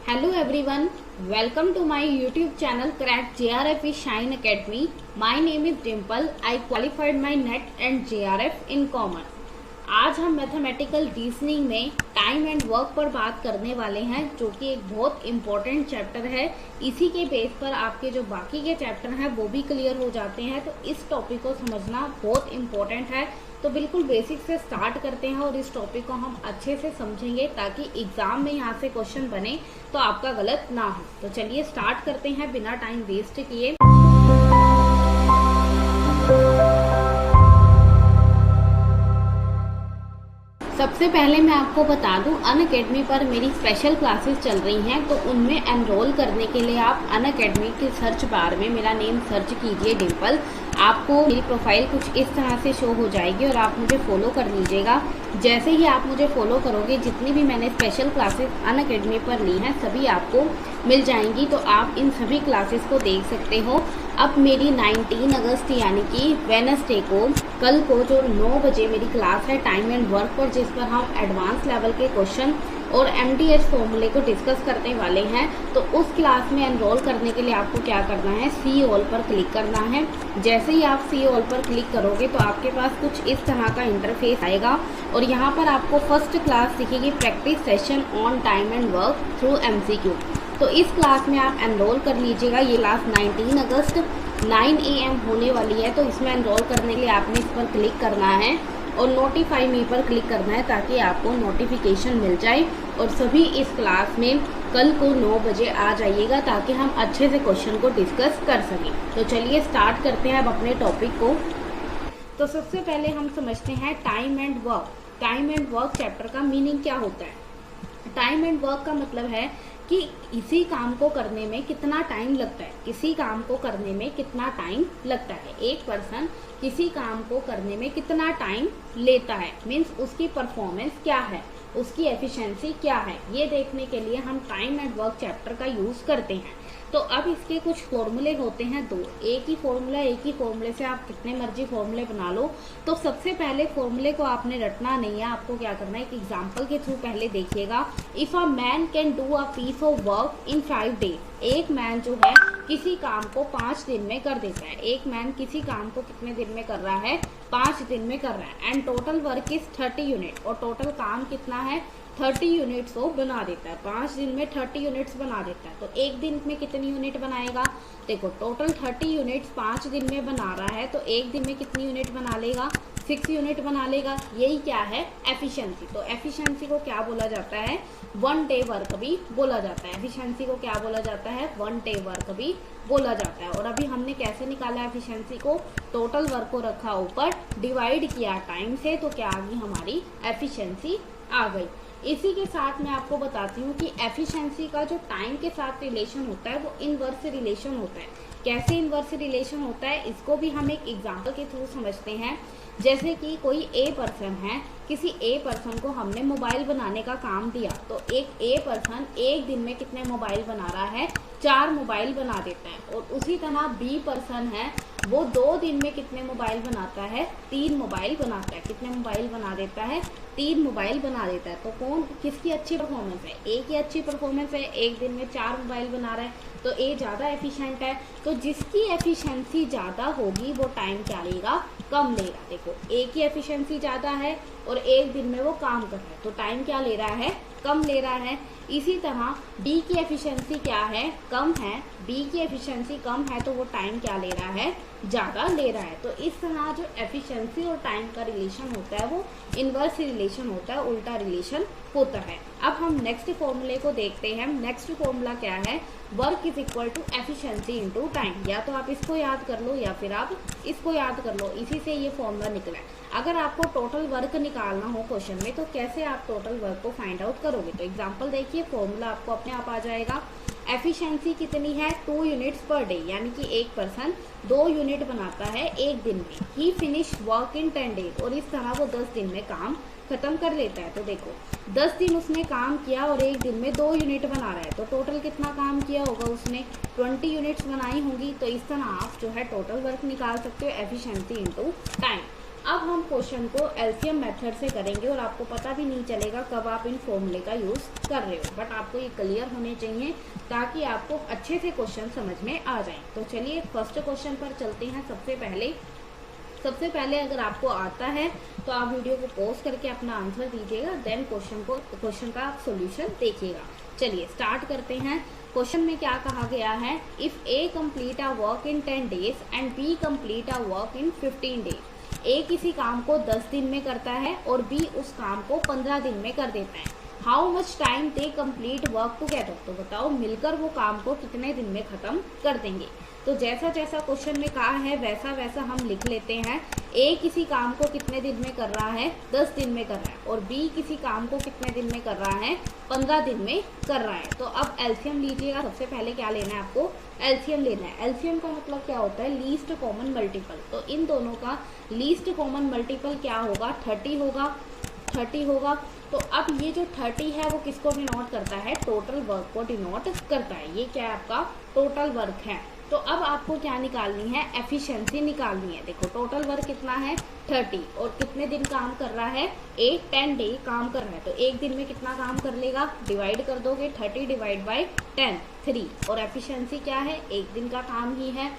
Hello everyone, welcome to my YouTube channel Crack JRF with Shine Academy. My name is Dimple. I qualified my NET and JRF in Commerce. आज हम mathematical reasoning में time and work पर बात करने वाले हैं, जो कि एक बहुत इम्पोर्टेंट चैप्टर है। इसी के बेस पर आपके जो बाकी के चैप्टर हैं वो भी क्लियर हो जाते हैं। तो इस टॉपिक को समझना बहुत इम्पोर्टेंट है। तो बिल्कुल बेसिक से स्टार्ट करते हैं और इस टॉपिक को हम अच्छे से समझेंगे ताकि एग्जाम में यहाँ से क्वेश्चन बने तो आपका गलत ना हो। तो चलिए स्टार्ट करते हैं बिना टाइम वेस्ट किए। सबसे पहले मैं आपको बता दूं, अनअकैडमी पर मेरी स्पेशल क्लासेस चल रही हैं, तो उनमें एनरोल करने के लिए आप अनअकैडमी के सर्च बार में मेरा नेम सर्च कीजिए डिम्पल। आपको मेरी प्रोफाइल कुछ इस तरह से शो हो जाएगी और आप मुझे फॉलो कर लीजिएगा। जैसे ही आप मुझे फॉलो करोगे, जितनी भी मैंने स्पेशल क्लासेस अनअकैडमी पर ली हैं सभी आपको मिल जाएंगी, तो आप इन सभी क्लासेस को देख सकते हो। अब मेरी 19 अगस्त यानी कि वेडनेसडे को, कल को जो 9 बजे मेरी क्लास है टाइम एंड वर्क पर, जिस पर हम एडवांस लेवल के क्वेश्चन और MDS फॉर्मूले को डिस्कस करने वाले हैं। तो उस क्लास में एनरोल करने के लिए आपको क्या करना है, सी ऑल पर क्लिक करना है। जैसे ही आप सी ऑल पर क्लिक करोगे तो आपके पास कुछ इस तरह का इंटरफेस आएगा और यहाँ पर आपको फर्स्ट क्लास दिखेगी, practice session on time and work through MCQ। तो इस क्लास में आप एनरोल कर लीजिएगा। ये क्लास 19 अगस्त 9 AM होने वाली है। तो इसमें एनरोल करने के लिए आपने इस पर क्लिक करना है और नोटिफाई मी पर क्लिक करना है ताकि आपको नोटिफिकेशन मिल जाए और सभी इस क्लास में कल को 9 बजे आ जाइएगा ताकि हम अच्छे से क्वेश्चन को डिस्कस कर सकें। तो चलिए स्टार्ट करते हैं अब अपने टॉपिक को। तो सबसे पहले हम समझते हैं time and work. Time and work chapter का मीनिंग क्या होता है। टाइम एंड वर्क का मतलब है कि इसी काम को करने में कितना टाइम लगता है, किसी काम को करने में कितना टाइम लगता है। एक पर्सन किसी काम को करने में कितना टाइम लेता है, मीन्स उसकी परफॉर्मेंस क्या है, उसकी एफिशिएंसी क्या है, ये देखने के लिए हम टाइम एंड वर्क चैप्टर का यूज करते हैं। तो अब इसके कुछ फॉर्मूले होते हैं दो। एक ही फॉर्मूले से आप कितने मर्जी फॉर्मूले बना लो। तो सबसे पहले फॉर्मूले को आपने रटना नहीं है, आपको क्या करना है, एक एग्जांपल के थ्रू पहले देखिएगा। If a man can do a piece of work in 5 days, एक मैन जो है किसी काम को 5 दिन में कर देता है। एक मैन किसी काम को कितने दिन में कर रहा है, 5 दिन में कर रहा है। And total work is 30 unit, और टोटल काम कितना है, 30 यूनिट्स वो बना देता है। 5 दिन में 30 यूनिट्स बना देता है। तो एक दिन में कितनी यूनिट बनाएगा, देखो टोटल 30 यूनिट्स 5 दिन में बना रहा है, तो एक दिन में कितनी यूनिट बना लेगा, 6 यूनिट बना लेगा। यही क्या है, एफिशिएंसी। तो एफिशिएंसी को क्या बोला जाता है, 1 डे वर्क भी बोला जाता है। एफिशिएंसी को क्या बोला जाता है, 1 डे वर्क भी बोला जाता है। और अभी हमने कैसे निकाला एफिशिएंसी को, टोटल वर्क को रखा ऊपर, डिवाइड किया टाइम से, तो क्या आ गई हमारी एफिशिएंसी आ गई। इसी के साथ मैं आपको बताती हूँ कि एफिशिएंसी का जो टाइम के साथ रिलेशन होता है वो इनवर्स रिलेशन होता है। कैसे इनवर्स रिलेशन होता है, इसको भी हम एक एग्जांपल के थ्रू समझते हैं। जैसे कि कोई ए पर्सन है, किसी ए पर्सन को हमने मोबाइल बनाने का काम दिया, तो एक ए पर्सन एक दिन में कितने मोबाइल बना रहा है, 4 मोबाइल बना देता है। और उसी तरह बी पर्सन है, वो 2 दिन में कितने मोबाइल बनाता है, 3 मोबाइल बनाता है। कितने मोबाइल बना देता है, 3 मोबाइल बना देता है। तो कौन, किसकी अच्छी परफॉर्मेंस है, ए की अच्छी परफॉर्मेंस है, एक दिन में 4 मोबाइल बना रहा है, तो ए ज़्यादा एफिशिएंट है। तो जिसकी एफिशिएंसी ज़्यादा होगी वो टाइम क्या लेगा, कम लेगा। देखो ए की एफिशिएंसी ज़्यादा है और एक दिन में वो काम कर रहा है, तो टाइम क्या ले रहा है, कम ले रहा है। इसी तरह बी की एफिशिएंसी क्या है, कम है। बी की एफिशिएंसी कम है तो वो टाइम क्या ले रहा है, ज़्यादा ले रहा है। तो इस तरह जो एफिशिएंसी और टाइम का रिलेशन होता है वो इनवर्स रिलेशन होता है, उल्टा रिलेशन होता है। अब हम नेक्स्ट फॉर्मूले को देखते हैं। नेक्स्ट फॉर्मूला क्या है, work is equal to efficiency into time. या तो आप इसको याद कर लो या फिर आप इसको याद कर लो, इसी से ये फॉर्मूला निकला है। अगर आपको टोटल वर्क निकालना हो क्वेश्चन में, तो कैसे आप टोटल वर्क को फाइंड आउट करोगे। तो एग्जांपल देखिए, फॉर्मूला आपको अपने आप आ जाएगा। एफिशिएंसी कितनी है, 2 यूनिट्स पर डे, यानी कि एक पर्सन 2 यूनिट बनाता है एक दिन में। ही फिनिश वर्क इन 10 डेज, और इस तरह वो 10 दिन में काम खत्म कर लेता है। तो देखो 10 दिन उसने काम किया और एक दिन में 2 यूनिट बना रहा है, तो टोटल कितना काम किया होगा उसने, 20 यूनिट्स बनाई होंगी। तो इस तरह आप जो है टोटल वर्क निकाल सकते हो, एफिशिएंसी इनटू टाइम। अब हम क्वेश्चन को एलसीएम मेथड से करेंगे और आपको पता भी नहीं चलेगा कब आप इन फॉर्मूले का यूज़ कर रहे हो, बट आपको ये क्लियर होने चाहिए ताकि आपको अच्छे से क्वेश्चन समझ में आ जाए। तो चलिए फर्स्ट क्वेश्चन पर चलते हैं। सबसे पहले अगर आपको आता है तो आप वीडियो को पॉज करके अपना आंसर दीजिएगा, देन क्वेश्चन का आप सोल्यूशन देखिएगा। चलिए स्टार्ट करते हैं। क्वेश्चन में क्या कहा गया है, if A complete a work in 10 days and B complete a work in 15 days। A किसी काम को 10 दिन में करता है और बी उस काम को 15 दिन में कर देता है। How much time they complete work together. तो बताओ मिलकर वो काम को कितने दिन में ख़त्म कर देंगे। तो जैसा जैसा क्वेश्चन में कहा है वैसा वैसा हम लिख लेते हैं। ए किसी काम को कितने दिन में कर रहा है, 10 दिन में कर रहा है, और बी किसी काम को कितने दिन में कर रहा है, 15 दिन में कर रहा है। तो अब एलसीएम लीजिएगा। सबसे पहले क्या लेना है आपको, एलसीएम लेना है। एलसीएम का मतलब क्या होता है, लीस्ट कॉमन मल्टीपल। तो इन दोनों का लीस्ट कॉमन मल्टीपल क्या होगा, 30 होगा। तो अब ये जो 30 है वो किसको डिनोट करता है, टोटल वर्क को डिनोट करता है। ये क्या है, आपका टोटल वर्क है। तो अब आपको क्या निकालनी है, एफिशिएंसी निकालनी है। देखो टोटल वर्क कितना है, 30, और कितने दिन काम कर रहा है, 10 डे काम कर रहा है। तो एक दिन में कितना काम कर लेगा, डिवाइड कर दोगे 30 डिवाइड बाई 10, 3, और एफिशिएंसी क्या है, एक दिन का काम ही है।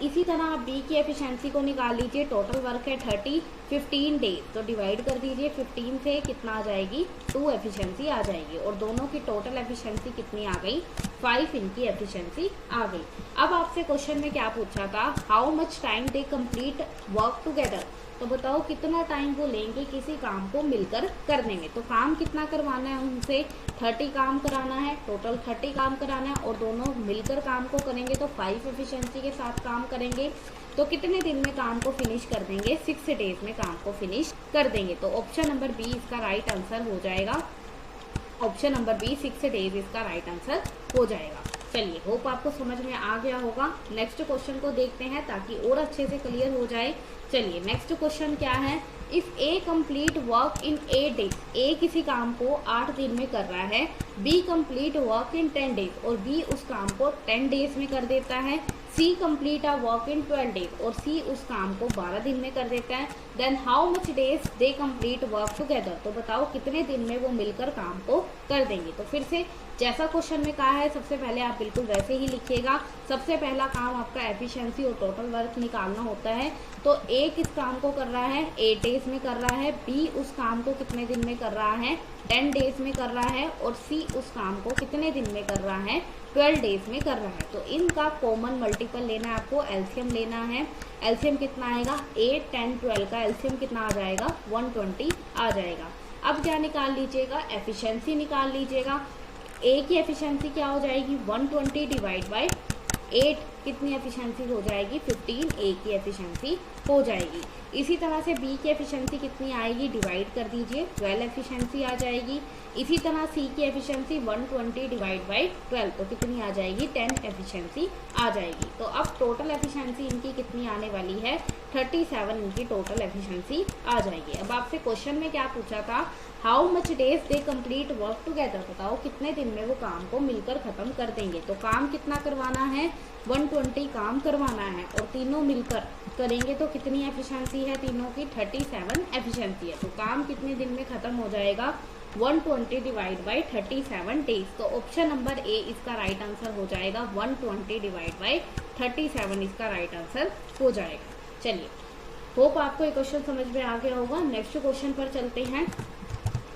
इसी तरह आप बी की एफिशिएंसी को निकाल लीजिए। टोटल वर्क है 30, 15 डेज, तो डिवाइड कर दीजिए 15 से, कितना आ जाएगी, 2 एफिशिएंसी आ जाएगी। और दोनों की टोटल एफिशिएंसी कितनी आ गई, 5 इनकी एफिशिएंसी आ गई। अब आपसे क्वेश्चन में क्या पूछा था, how much time they complete work together. तो बताओ कितना टाइम वो लेंगे किसी काम को मिलकर करने में। तो काम कितना करवाना है उनसे, 30 काम कराना है, टोटल 30 काम कराना है, और दोनों मिलकर काम को करेंगे तो 5 एफिशिएंसी के साथ काम करेंगे। तो कितने दिन में काम को फिनिश कर देंगे, 6 डेज में काम को फिनिश कर देंगे। तो ऑप्शन नंबर बी इसका राइट आंसर हो जाएगा। ऑप्शन नंबर बी 6 डेज इसका राइट आंसर हो जाएगा। चलिए होप आपको समझ में आ गया होगा। नेक्स्ट क्वेश्चन को देखते हैं ताकि और अच्छे से क्लियर हो जाए। चलिए नेक्स्ट क्वेश्चन क्या है, if A complete work in 8 days। A किसी काम को 8 दिन में कर रहा है, B complete work in 10 days, और बी उस काम को 10 डेज में कर देता है। C complete a work in 12 days, और सी उस काम को 12 दिन में कर देता है। Then how much days they complete work together. तो बताओ कितने दिन में वो मिलकर काम को कर देंगे। तो फिर से जैसा क्वेश्चन में कहा है सबसे पहले आप बिल्कुल वैसे ही लिखिएगा। सबसे पहला काम आपका एफिशिएंसी और टोटल वर्क निकालना होता है। तो ए किस काम को कर रहा है, 8 डेज में कर रहा है, बी उस काम को कितने दिन में कर रहा है, 10 डेज में कर रहा है, और सी उस काम को कितने दिन में कर रहा है, 12 डेज में कर रहा है। तो इनका कॉमन मल्टीपल लेना है आपको, एलसीएम लेना है। एलसीएम कितना आएगा, 8, 10, 12 का एलसीएम कितना आ जाएगा, 120 आ जाएगा। अब क्या निकाल लीजिएगा, एफिशिएंसी निकाल लीजिएगा। ए की एफिशिएंसी क्या हो जाएगी, 120 डिवाइड बाई 8, कितनी एफिशिएंसी हो जाएगी, 15 ए की एफिशिएंसी हो जाएगी। इसी तरह से बी की एफिशिएंसी कितनी आएगी, डिवाइड कर दीजिए, 12 एफिशिएंसी आ जाएगी। इसी तरह सी की एफिशिएंसी 120 डिवाइड बाई 12, तो कितनी आ जाएगी, 10 एफिशिएंसी आ जाएगी। तो अब टोटल एफिशिएंसी इनकी कितनी आने वाली है, 37 इनकी टोटल एफिशिएंसी आ जाएगी। अब आपसे क्वेश्चन में क्या पूछा था, how much days they complete work together. बताओ कितने दिन में वो काम को मिलकर ख़त्म कर देंगे। तो काम कितना करवाना है, 120 काम करवाना है, और तीनों मिलकर करेंगे तो कितनी एफिशिएंसी है, तीनों की 37 एफिशिएंसी है। तो काम कितने दिन में ख़त्म हो जाएगा, 120 डिवाइड बाई 37 डेज। तो ऑप्शन नंबर ए इसका राइट आंसर हो जाएगा, 120 डिवाइड बाई 37 इसका राइट आंसर हो जाएगा। चलिए होप आपको ये क्वेश्चन समझ में आ गया होगा। नेक्स्ट क्वेश्चन पर चलते हैं।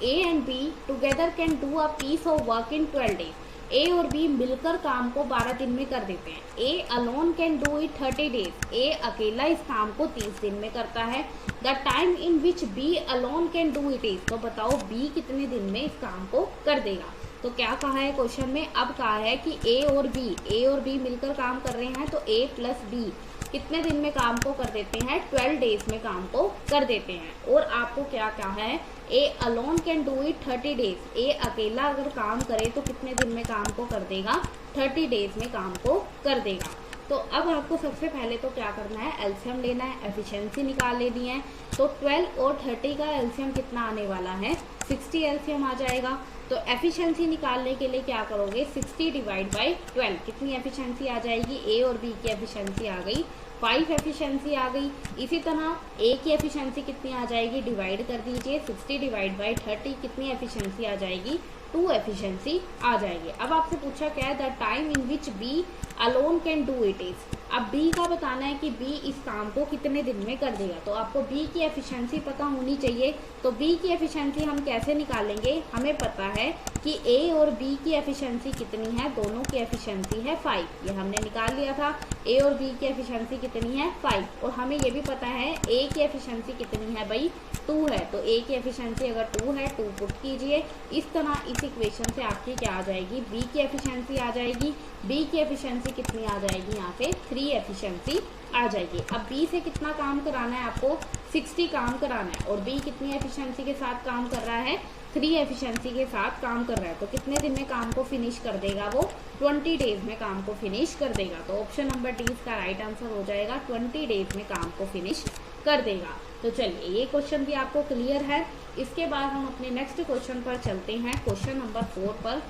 A and B together can do a piece of work in 12 days. A और बी मिलकर काम को 12 दिन में कर देते हैं। A alone can do it 30 days. A अकेला इस काम को 30 दिन में करता है। The time in which B alone can do it is. तो बताओ बी कितने दिन में इस काम को कर देगा। तो क्या कहा है क्वेश्चन में, अब कहा है कि ए और बी मिलकर काम कर रहे हैं, तो ए प्लस बी कितने दिन में काम को कर देते हैं, 12 डेज में काम को कर देते हैं। और आपको क्या कहा है, A alone can do it 30 days. A अकेला अगर काम करे तो कितने दिन में काम को कर देगा, 30 डेज में काम को कर देगा। तो अब आपको सबसे पहले तो क्या करना है, एलसीएम लेना है, एफिशिएंसी निकाल लेनी है। तो 12 और 30 का एलसीएम कितना आने वाला है, 60 एलसीएम आ जाएगा। तो एफिशिएंसी निकालने के लिए क्या करोगे, 60 डिवाइड बाई 12, कितनी एफिशिएंसी आ जाएगी, ए और बी की एफिशिएंसी आ गई 5 एफिशिएंसी आ गई। इसी तरह ए की एफिशिएंसी कितनी आ जाएगी, डिवाइड कर दीजिए, 60 डिवाइड बाई 30, कितनी एफिशिएंसी आ जाएगी, 2 एफिशिएंसी आ जाएगी। अब आपसे पूछा क्या है, the time in which B alone can do it is. अब बी का बताना है कि बी इस काम को कितने दिन में कर देगा, तो आपको बी की एफिशिएंसी पता होनी चाहिए। तो बी की एफिशिएंसी हम कैसे निकालेंगे, हमें पता है कि ए और बी की एफिशिएंसी कितनी है, दोनों की एफिशिएंसी है 5, ये हमने निकाल लिया था। ए और बी की एफिशिएंसी कितनी है 5, और हमें ये भी पता है ए की एफिशिएंसी कितनी है भाई 2 है, तो ए की एफिशिएंसी अगर 2 है 2 पुट कीजिए। इस तरह इस इक्वेशन से आपकी क्या आ जाएगी, बी की एफिशिएंसी आ जाएगी। बी की एफिशिएंसी कितनी आ जाएगी, यहाँ पे 3 एफिशिएंसी आ जाएगी। अब बी से कितना काम कराना है आपको, 60 काम कराना है, और बी कितनी एफिशिएंसी के साथ काम कर रहा है, 3 एफिशिएंसी के साथ काम कर रहा है। तो कितने दिन में काम को फिनिश कर देगा वो, 20 डेज में काम को फिनिश कर देगा। तो ऑप्शन नंबर डी इसका राइट आंसर हो जाएगा, 20 डेज में काम को फिनिश कर देगा। तो चलिए ये क्वेश्चन भी आपको क्लियर है। इसके बाद हम अपने नेक्स्ट क्वेश्चन पर चलते हैं, क्वेश्चन नंबर 4 पर।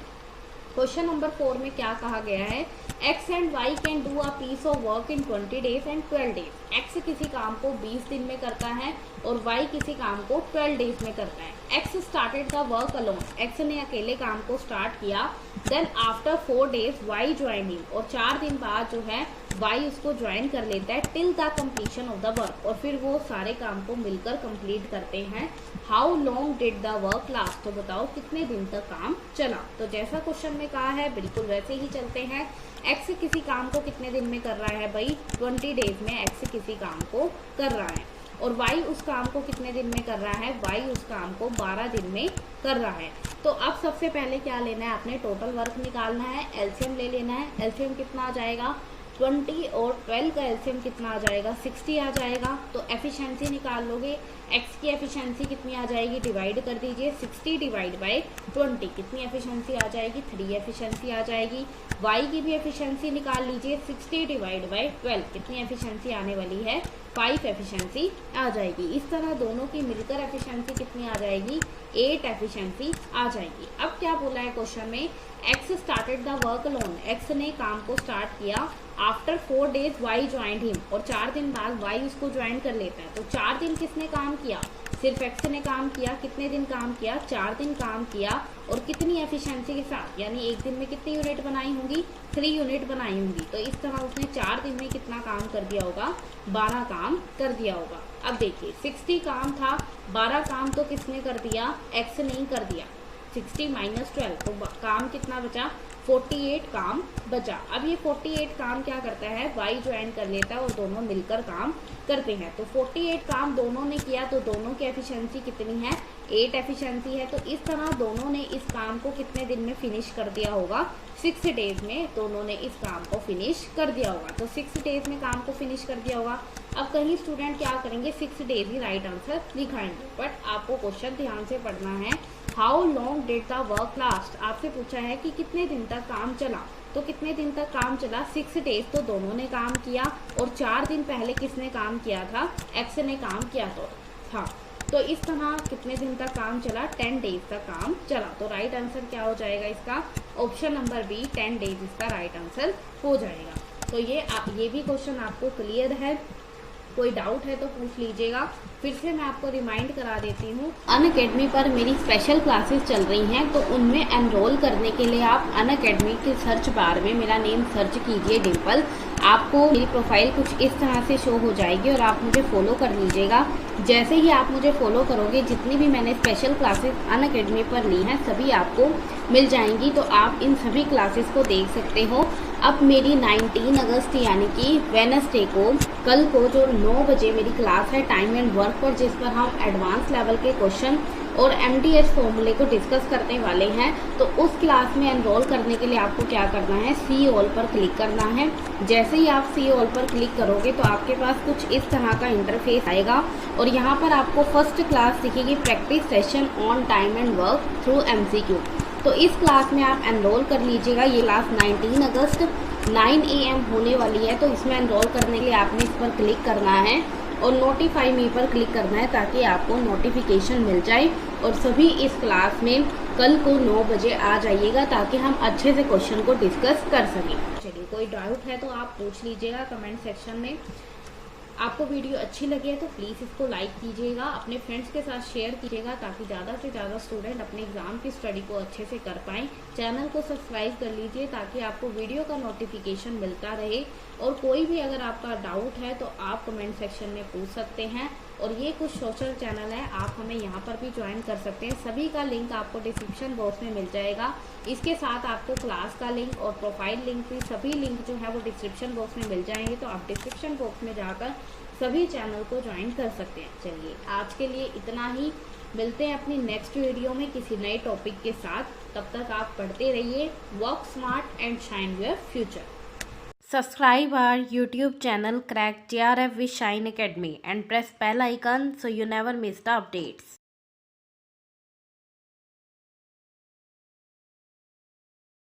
क्वेश्चन नंबर 4 में क्या कहा गया है, X and Y can do a piece of work in 20 days and 12 days. X किसी काम को 20 दिन में करता है और वाई किसी काम को 12 डेज में करता है। X started the work alone, X ने अकेले काम को स्टार्ट किया। Then after 4 days Y join him, और 4 दिन बाद जो है वाई उसको ज्वाइन कर लेता है, till the completion of the work, और फिर वो सारे काम को मिलकर कंप्लीट करते हैं। How long did the work last, तो बताओ कितने दिन तक काम चला। तो जैसा क्वेश्चन में कहा है बिल्कुल वैसे ही चलते हैं। एक्स किसी काम को कितने दिन में कर रहा है भाई, 20 डेज में एक्स किसी काम को कर रहा है, और वाई उस काम को कितने दिन में कर रहा है, वाई उस काम को 12 दिन में कर रहा है। तो अब सबसे पहले क्या लेना है, आपने टोटल वर्क निकालना है, एलसीएम ले लेना है। एलसीएम कितना आ जाएगा, 20 और 12 का एलसीएम कितना आ जाएगा, 60 आ जाएगा। तो एफिशिएंसी निकाल लोगे, एक्स की एफिशिएंसी कितनी आ जाएगी, डिवाइड कर दीजिए, 60 डिवाइड बाई 20, कितनी एफिशिएंसी आ जाएगी, 3 एफिशिएंसी आ जाएगी। वाई की भी एफिशिएंसी निकाल लीजिए, 60 डिवाइड बाई 12, कितनी एफिशिएंसी आने वाली है, 5 एफिशिएंसी आ जाएगी। इस तरह दोनों की मिलकर एफिशिएंसी कितनी आ जाएगी, 8 एफिशिएंसी आ जाएगी। अब क्या बोला है क्वेश्चन में, X started the work alone, X ने काम को स्टार्ट किया। After 4 days Y joined him, और 4 दिन बाद वाई उसको ज्वाइन कर लेता है। तो 4 दिन किसने काम किया, सिर्फ एक्स ने काम किया। कितने दिन काम किया, 4 दिन काम किया, और कितनी एफिशिएंसी के साथ, यानी एक दिन में कितनी यूनिट बनाई होंगी, 3 यूनिट बनाई होंगी। तो इस तरह उसने 4 दिन में कितना काम कर दिया होगा, 12 काम कर दिया होगा। अब देखिए 60 काम था, 12 काम तो किसने कर दिया, एक्स ने ही कर दिया। 60 माइनस 12, तो काम कितना बचा, 48 काम बचा। अब ये 48 काम क्या करता है, वाई ज्वाइन कर लेता है और दोनों मिलकर काम करते हैं। तो 48 काम दोनों ने किया, तो दोनों की एफिशिएंसी कितनी है, 8 एफिशिएंसी है। तो इस तरह दोनों ने इस काम को कितने दिन में फिनिश कर दिया होगा, 6 डेज में दोनों ने इस काम को फिनिश कर दिया होगा। तो 6 डेज में काम को फिनिश कर दिया होगा। अब कहीं स्टूडेंट क्या करेंगे, 6 डेज ही राइट आंसर लिखाएंगे, बट आपको क्वेश्चन ध्यान से पढ़ना है। How long did the work last, आपसे पूछा है कि कितने दिन तक काम चला। तो कितने दिन तक काम चला, 6 डेज तो दोनों ने काम किया, और 4 दिन पहले किसने काम किया था, एक्स ने काम किया था। तो इस तरह कितने दिन तक काम चला, 10 डेज तक काम चला। तो राइट आंसर क्या हो जाएगा इसका, ऑप्शन नंबर बी 10 डेज इसका राइट आंसर हो जाएगा। तो ये भी क्वेश्चन आपको क्लियर है, कोई डाउट है तो पूछ लीजिएगा। फिर से मैं आपको रिमाइंड करा देती हूँ, अनअकैडमी पर मेरी स्पेशल क्लासेस चल रही हैं, तो उनमें एनरोल करने के लिए आप अनअकैडमी के सर्च बार में मेरा नेम सर्च कीजिए डिम्पल। आपको मेरी प्रोफाइल कुछ इस तरह से शो हो जाएगी और आप मुझे फॉलो कर लीजिएगा। जैसे ही आप मुझे फॉलो करोगे, जितनी भी मैंने स्पेशल क्लासेस अनअकैडमी पर ली हैं सभी आपको मिल जाएंगी, तो आप इन सभी क्लासेस को देख सकते हो। अब मेरी 19 अगस्त यानी कि वेडनेसडे को, कल को जो 9 बजे मेरी क्लास है टाइम एंड वर्क पर, जिस पर हम एडवांस लेवल के क्वेश्चन और MTH फॉर्मूले को डिस्कस करने वाले हैं। तो उस क्लास में एनरोल करने के लिए आपको क्या करना है, सी ऑल पर क्लिक करना है। जैसे ही आप सी ऑल पर क्लिक करोगे तो आपके पास कुछ इस तरह का इंटरफेस आएगा, और यहाँ पर आपको फर्स्ट क्लास दिखेगी, practice session on time and work through MCQ। तो इस क्लास में आप एनरोल कर लीजिएगा। ये क्लास 19 अगस्त 9 AM होने वाली है, तो इसमें एनरोल करने के लिए आपने इस पर क्लिक करना है। और नोटिफाई मी पर क्लिक करना है ताकि आपको नोटिफिकेशन मिल जाए। और सभी इस क्लास में कल को 9 बजे आ जाइएगा ताकि हम अच्छे से क्वेश्चन को डिस्कस कर सकें। चलिए, कोई डाउट है तो आप पूछ लीजिएगा कमेंट सेक्शन में। आपको वीडियो अच्छी लगी है तो प्लीज़ इसको लाइक कीजिएगा, अपने फ्रेंड्स के साथ शेयर कीजिएगा ताकि ज़्यादा से ज़्यादा स्टूडेंट अपने एग्ज़ाम की स्टडी को अच्छे से कर पाएँ। चैनल को सब्सक्राइब कर लीजिए ताकि आपको वीडियो का नोटिफिकेशन मिलता रहे। और कोई भी अगर आपका डाउट है तो आप कमेंट सेक्शन में पूछ सकते हैं। और ये कुछ सोशल चैनल है, आप हमें यहाँ पर भी ज्वाइन कर सकते हैं। सभी का लिंक आपको डिस्क्रिप्शन बॉक्स में मिल जाएगा। इसके साथ आपको क्लास का लिंक और प्रोफाइल लिंक भी, सभी लिंक जो है वो डिस्क्रिप्शन बॉक्स में मिल जाएंगे। तो आप डिस्क्रिप्शन बॉक्स में जाकर सभी चैनल को ज्वाइन कर सकते हैं। चलिए, आज के लिए इतना ही। मिलते हैं अपनी नेक्स्ट वीडियो में किसी नए टॉपिक के साथ। तब तक आप पढ़ते रहिए। Work smart and shine your future. Subscribe our YouTube channel Crack JRF with Shine Academy and press bell icon so you never miss the updates.